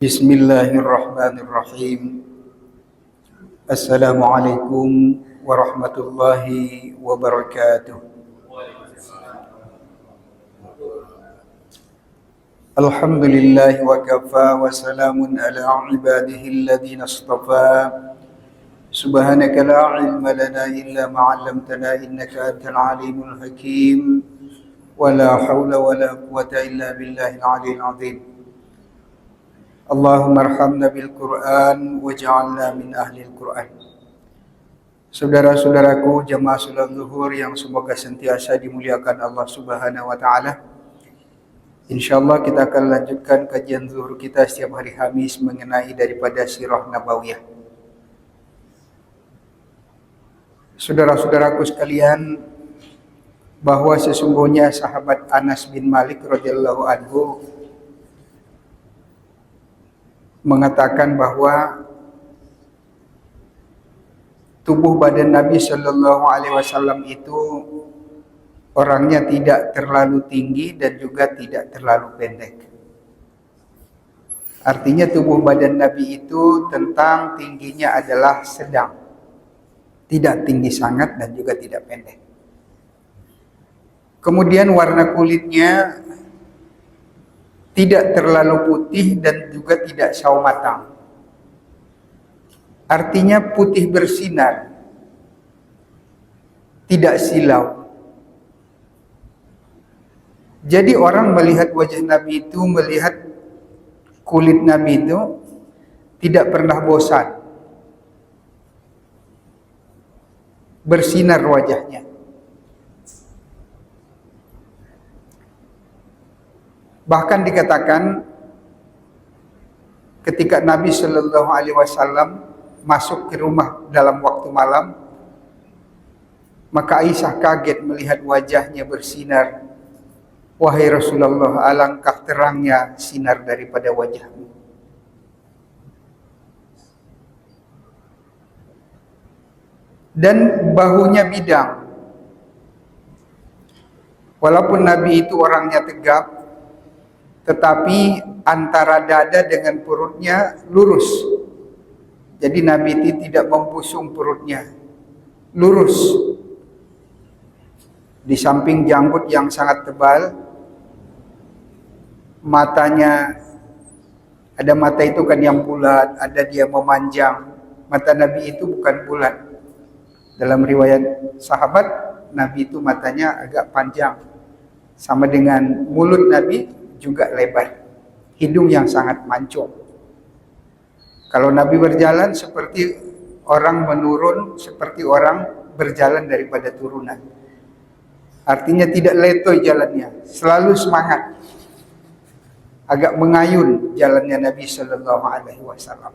Bismillahirrahmanirrahim. Assalamualaikum warahmatullahi wabarakatuh. Alhamdulillah wa kafa wa salamun ala ibadihi alladhina istafa. Subhanaka la ilma lana illa ma 'allamtana innaka antal alimul hakim. Wa la hawla wa la quwwata illa billahil aliyyil 'azim. Allahumma arhamna bil Qur'an waj'alna min ahli al-Qur'an. Saudara-saudaraku jamaah salat zuhur yang semoga sentiasa dimuliakan Allah Subhanahu wa taala. Insyaallah kita akan lanjutkan kajian zuhur kita setiap hari Khamis mengenai daripada sirah nabawiyah. Saudara-saudaraku sekalian, bahwa sesungguhnya sahabat Anas bin Malik radhiyallahu anhu mengatakan bahwa tubuh badan Nabi Shallallahu Alaihi Wasallam itu orangnya tidak terlalu tinggi dan juga tidak terlalu pendek. Artinya tubuh badan Nabi itu tentang tingginya adalah sedang, tidak tinggi sangat dan juga tidak pendek. Kemudian warna kulitnya tidak terlalu putih dan juga tidak sawo matang. Artinya putih bersinar, tidak silau. Jadi orang melihat wajah Nabi itu, melihat kulit Nabi itu tidak pernah bosan. Bersinar wajahnya. Bahkan dikatakan ketika Nabi Shallallahu Alaihi Wasallam masuk ke rumah dalam waktu malam, maka Aisyah kaget melihat wajahnya bersinar. Wahai Rasulullah, alangkah terangnya sinar daripada wajahmu. Dan bahunya bidang. Walaupun Nabi itu orangnya tegap, tetapi antara dada dengan perutnya lurus. Jadi Nabi itu tidak membusung perutnya, lurus. Di samping janggut yang sangat tebal, matanya, ada mata itu kan yang bulat, ada dia memanjang. Mata Nabi itu bukan bulat. Dalam riwayat sahabat, Nabi itu matanya agak panjang, sama dengan mulut Nabi juga lebar, hidung yang sangat mancung. Kalau Nabi berjalan seperti orang menurun, seperti orang berjalan daripada turunan. Artinya tidak letoy jalannya, selalu semangat. Agak mengayun jalannya Nabi Sallallahu Alaihi Wasallam.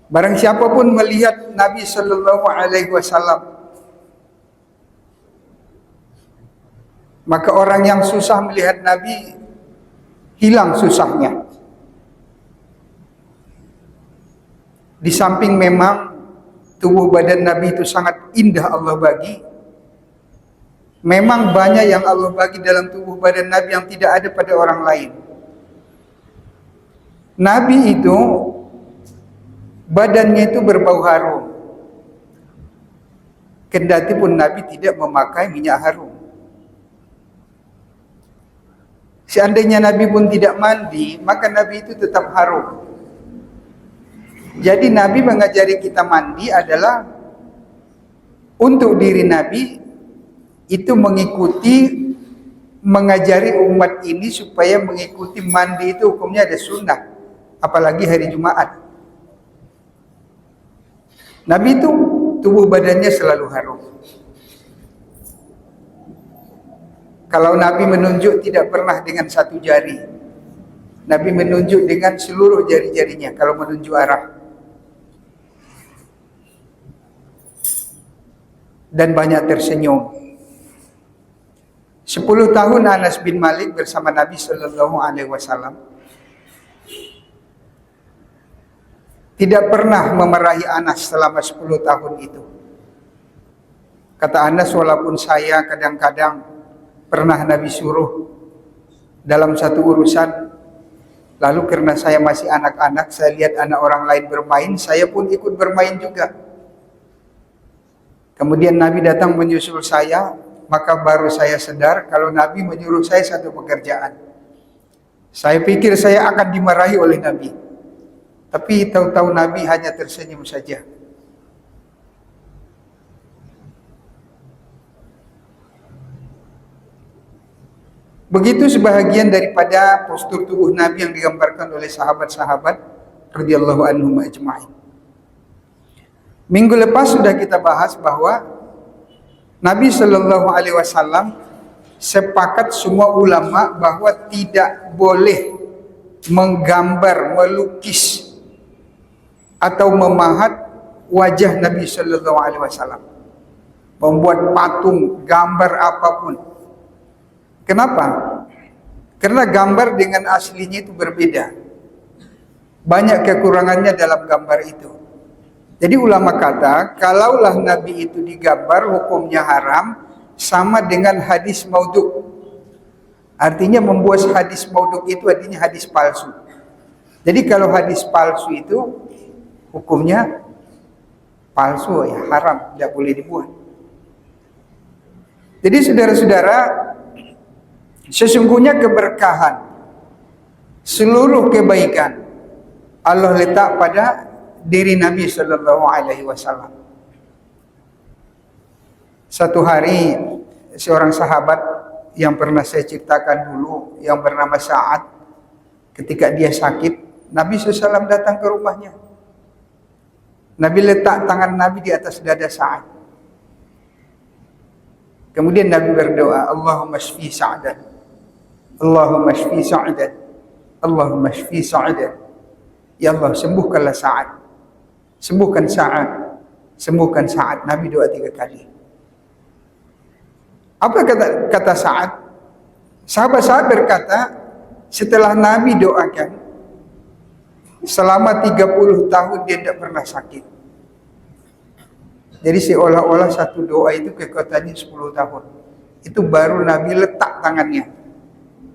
Barang siapa pun melihat Nabi Sallallahu Alaihi Wasallam, maka orang yang susah melihat Nabi hilang susahnya. Di samping memang tubuh badan Nabi itu sangat indah Allah bagi, memang banyak yang Allah bagi dalam tubuh badan Nabi yang tidak ada pada orang lain. Nabi itu badannya itu berbau harum, kendati pun Nabi tidak memakai minyak harum. Seandainya Nabi pun tidak mandi, maka Nabi itu tetap harum. Jadi Nabi mengajari kita mandi adalah untuk diri Nabi itu mengajari umat ini supaya mengikuti mandi itu hukumnya ada sunnah, apalagi hari Jumat. Nabi itu tubuh badannya selalu harum. Kalau Nabi menunjuk tidak pernah dengan satu jari. Nabi menunjuk dengan seluruh jari-jarinya kalau menunjuk arah. Dan banyak tersenyum. 10 tahun Anas bin Malik bersama Nabi Sallallahu Alaihi Wasallam. Tidak pernah memarahi Anas selama 10 tahun itu. Kata Anas, walaupun saya kadang-kadang pernah Nabi suruh dalam satu urusan, Lalu karena saya masih anak-anak, saya lihat anak orang lain bermain, saya pun ikut bermain juga. Kemudian Nabi datang menyusul saya, maka baru saya sadar kalau Nabi menyuruh saya satu pekerjaan. Saya pikir saya akan dimarahi oleh Nabi, tapi tahu-tahu Nabi hanya tersenyum saja. Begitu sebahagian daripada postur tubuh Nabi yang digambarkan oleh sahabat-sahabat radhiyallahu anhum ajma'in. Minggu lepas sudah kita bahas bahwa Nabi sallallahu alaihi wasallam sepakat semua ulama bahwa tidak boleh menggambar, melukis atau memahat wajah Nabi sallallahu alaihi wasallam. Membuat patung, gambar apapun. Kenapa? Karena gambar dengan aslinya itu berbeda. Banyak kekurangannya dalam gambar itu. Jadi ulama kata, kalaulah Nabi itu digambar hukumnya haram, sama dengan hadis maudhu. Artinya membuat hadis maudhu itu artinya hadis palsu. Jadi kalau hadis palsu itu hukumnya palsu, ya haram, tidak boleh dibuat. Jadi saudara-saudara, sesungguhnya keberkahan, seluruh kebaikan Allah letak pada diri Nabi sallallahu alaihi wasallam. Satu hari seorang sahabat yang pernah saya ceritakan dulu, yang bernama Sa'ad, ketika dia sakit, Nabi SAW datang ke rumahnya. Nabi letak tangan Nabi di atas dada Sa'ad. Kemudian Nabi berdoa, Allahumma shfi Sa'dan, Allahumma shfi Sa'dan, Allahumma shfi Sa'dan. Ya Allah, sembuhkanlah Sa'ad, sembuhkan Sa'ad, sembuhkan Sa'ad. Nabi doa 3 kali. Apa kata Sa'ad? Sahabat-sahabat berkata, setelah Nabi doakan, selama 30 tahun dia tidak pernah sakit. Jadi seolah-olah satu doa itu kekuatannya 10 tahun. Itu baru Nabi letak tangannya.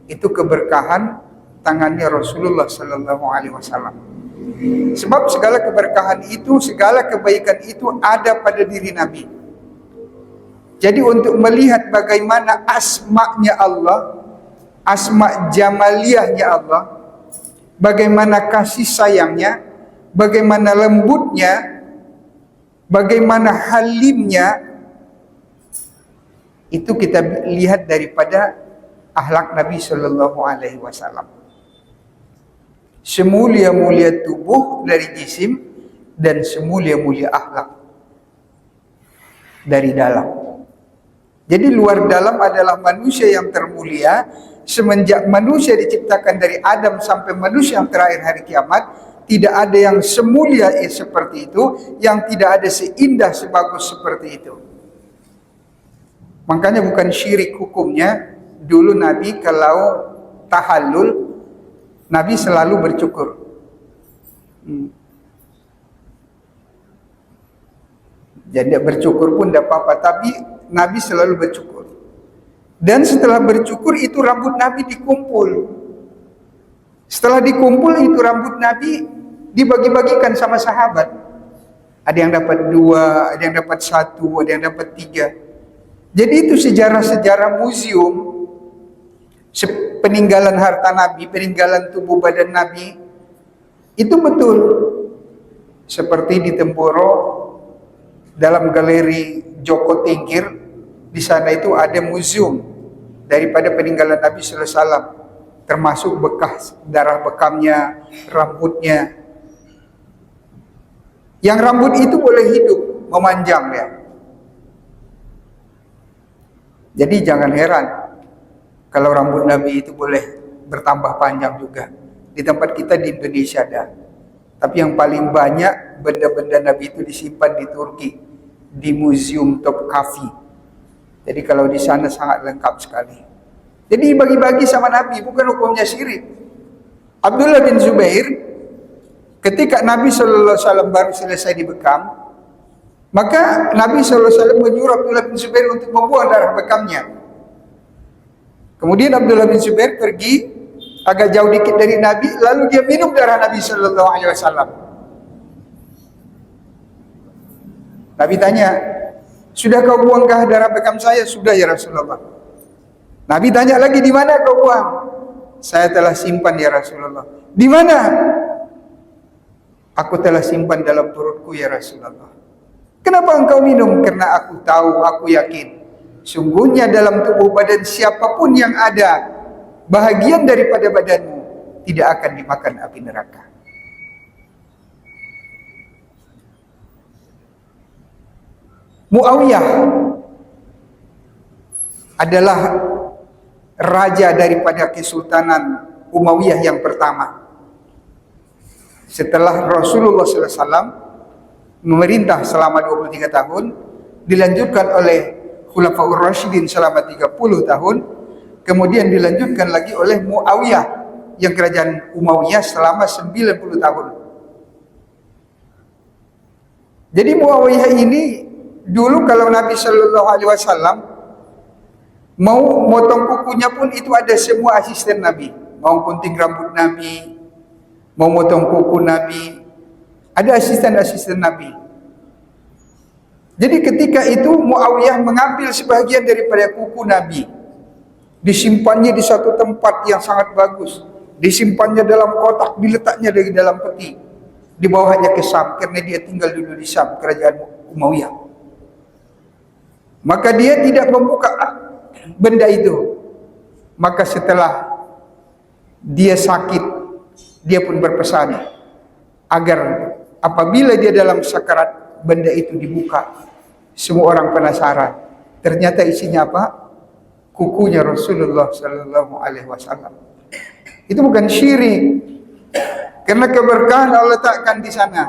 Itu keberkahan tangannya Rasulullah sallallahu alaihi wasallam. Sebab segala keberkahan itu, segala kebaikan itu ada pada diri Nabi. Jadi untuk melihat bagaimana asma'nya Allah, asma' jamaliyahnya Allah, bagaimana kasih sayangnya, bagaimana lembutnya, bagaimana halimnya, itu kita lihat daripada akhlak Nabi sallallahu alaihi wasallam. Semulia-mulia tubuh dari jisim dan semulia-mulia akhlak dari dalam. Jadi luar dalam adalah manusia yang termulia. Semenjak manusia diciptakan dari Adam sampai manusia yang terakhir hari kiamat, tidak ada yang semulia seperti itu, yang tidak ada seindah sebagus seperti itu. Makanya bukan syirik hukumnya. Dulu Nabi kalau tahallul, Nabi selalu bercukur. Jadi bercukur pun tidak apa-apa, tapi Nabi selalu bercukur. Dan setelah bercukur itu rambut Nabi dikumpul. Setelah dikumpul itu rambut Nabi dibagi-bagikan sama sahabat. Ada yang dapat 2, ada yang dapat 1, ada yang dapat 3. Jadi itu sejarah-sejarah museum. Peninggalan harta Nabi, peninggalan tubuh badan Nabi, itu betul. Seperti di Temporo, dalam galeri Joko Tingkir, di sana itu ada museum daripada peninggalan Nabi sallallahu alaihi wasallam, termasuk bekas darah bekamnya, rambutnya. Yang rambut itu boleh hidup, memanjang ya. Jadi jangan heran kalau rambut Nabi itu boleh bertambah panjang juga. Di tempat kita di Indonesia ada. Tapi yang paling banyak benda-benda Nabi itu disimpan di Turki, di Museum Topkapi. Jadi kalau di sana sangat lengkap sekali. Jadi bagi-bagi sama Nabi, bukan hukumnya syirik. Abdullah bin Zubair, ketika Nabi SAW baru selesai dibekam, maka Nabi SAW menyuruh Abdullah bin Zubair untuk membuang darah bekamnya. Kemudian Abdullah bin Zubair pergi, agak jauh dikit dari Nabi, lalu dia minum darah Nabi Sallallahu Alaihi Wasallam. Nabi tanya, sudah kau buangkah darah bekam saya? Sudah ya Rasulullah. Nabi tanya lagi, di mana kau buang? Saya telah simpan ya Rasulullah. Di mana? Aku telah simpan dalam perutku ya Rasulullah. Kenapa engkau minum? Karena aku tahu, aku yakin, sungguhnya dalam tubuh badan siapapun yang ada bahagian daripada badanmu tidak akan dimakan api neraka. Muawiyah adalah raja daripada Kesultanan Umayyah yang pertama. Setelah Rasulullah SAW memerintah selama 23 tahun, dilanjutkan oleh Khulafaur Rasyidin selama 30 tahun, kemudian dilanjutkan lagi oleh Muawiyah yang kerajaan Umayyah selama 90 tahun. Jadi Muawiyah ini dulu kalau Nabi Shallallahu Alaihi Wasallam mau motong kukunya pun itu ada semua asisten Nabi, mau gunting rambut Nabi, mau motong kuku Nabi, ada asisten-asisten Nabi. Jadi ketika itu Muawiyah mengambil sebahagian daripada kuku Nabi, disimpannya di satu tempat yang sangat bagus, disimpannya dalam kotak, diletaknya dari dalam peti, dibawanya ke Syam karena dia tinggal dulu di Syam, kerajaan Umayyah. Maka dia tidak membuka benda itu. Maka setelah dia sakit, dia pun berpesan agar apabila dia dalam sakarat, benda itu dibuka. Semua orang penasaran. Ternyata isinya apa? Kukunya Rasulullah Sallallahu Alaihi Wasallam. Itu bukan syirik, karena keberkahan Allah letakkan di sana.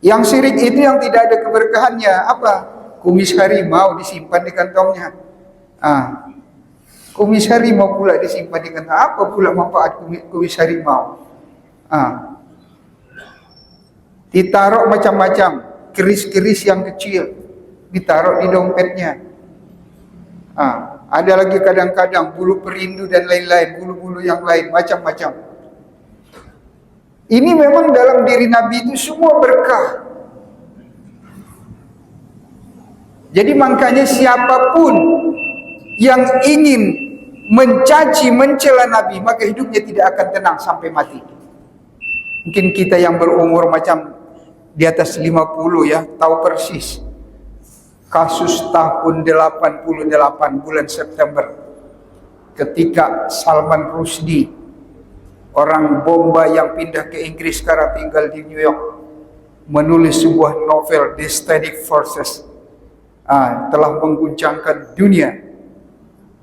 Yang syirik itu yang tidak ada keberkahannya. Apa? Kumis harimau disimpan di kantongnya. Kumis harimau pula disimpan di kantong. Apa pula manfaat kumis harimau? Ditaruh macam-macam, keris-keris yang kecil ditaruh di dompetnya. Ada lagi kadang-kadang bulu perindu dan lain-lain, bulu-bulu yang lain, macam-macam. Ini memang dalam diri Nabi itu semua berkah. Jadi makanya siapapun yang ingin mencaci, mencela Nabi, maka hidupnya tidak akan tenang sampai mati. Mungkin kita yang berumur macam di atas 50 ya, tahu persis kasus tahun 88 bulan September ketika Salman Rushdie, orang bomba yang pindah ke Inggris sekarang tinggal di New York, menulis sebuah novel The Static Forces, telah mengguncangkan dunia,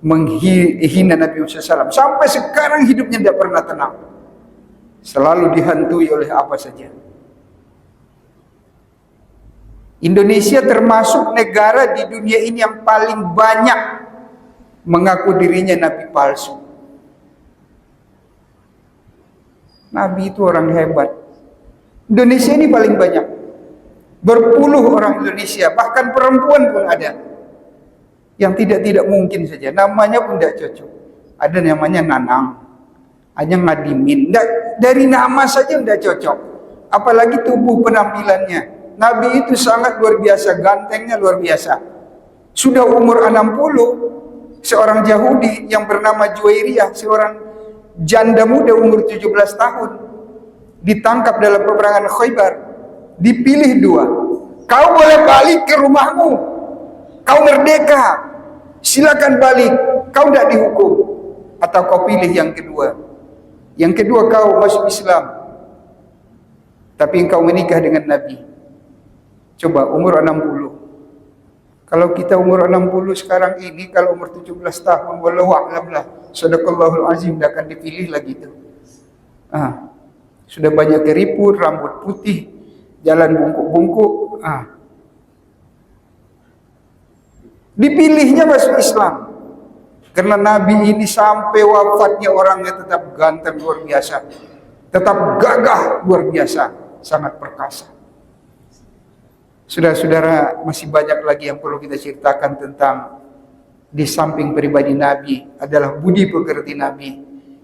menghina Nabi Muhammad SAW. Sampai sekarang hidupnya tidak pernah tenang, selalu dihantui oleh apa saja. Indonesia termasuk negara di dunia ini yang paling banyak mengaku dirinya Nabi palsu. Nabi itu orang hebat. Indonesia ini paling banyak. Berpuluh orang Indonesia, bahkan perempuan pun ada. Yang tidak mungkin saja. Namanya pun tidak cocok. Ada namanya Nanang, hanya Ngadimin. Dari nama saja tidak cocok. Apalagi tubuh penampilannya. Nabi itu sangat luar biasa, gantengnya luar biasa. Sudah umur 60, seorang Yahudi yang bernama Juwairiyah, seorang janda muda umur 17 tahun, ditangkap dalam peperangan Khaybar. Dipilih dua. Kau boleh balik ke rumahmu, kau merdeka, silakan balik, kau tidak dihukum. Atau kau pilih yang kedua. Yang kedua, kau masuk Islam, tapi engkau menikah dengan Nabi. Coba umur 60. Kalau kita umur 60 sekarang ini, kalau umur 17 tahun, wallahu a'lam lah, sadaqallahul azim, tidak akan dipilih lagi itu. Sudah banyak keriput, rambut putih, jalan bungkuk-bungkuk. Dipilihnya masuk Islam. Karena Nabi ini sampai wafatnya orangnya tetap ganteng luar biasa, tetap gagah luar biasa, sangat perkasa. Saudara-saudara, masih banyak lagi yang perlu kita ceritakan tentang di samping pribadi Nabi adalah budi pekerti Nabi.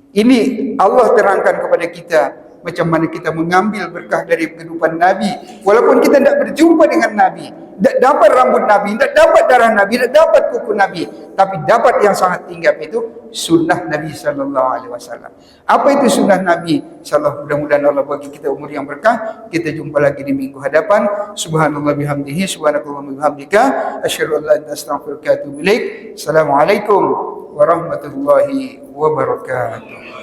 Ini Allah terangkan kepada kita macam mana kita mengambil berkah dari kehidupan Nabi. Walaupun kita tidak berjumpa dengan Nabi, tidak dapat rambut Nabi, tidak dapat darah Nabi, tidak dapat kuku Nabi, tapi dapat yang sangat tinggi, itu sunnah Nabi sallallahu alaihi wasallam. Apa itu sunnah Nabi sallallahu? Mudah-mudahan Allah bagi kita umur yang berkah. Kita jumpa lagi di minggu hadapan. Subhanallah bihamdihi, subhanakallahumma bihamdika, asyhadu an la ilaha illa anta astaghfiruka wa atubu ilaik. Assalamualaikum warahmatullahi wabarakatuh.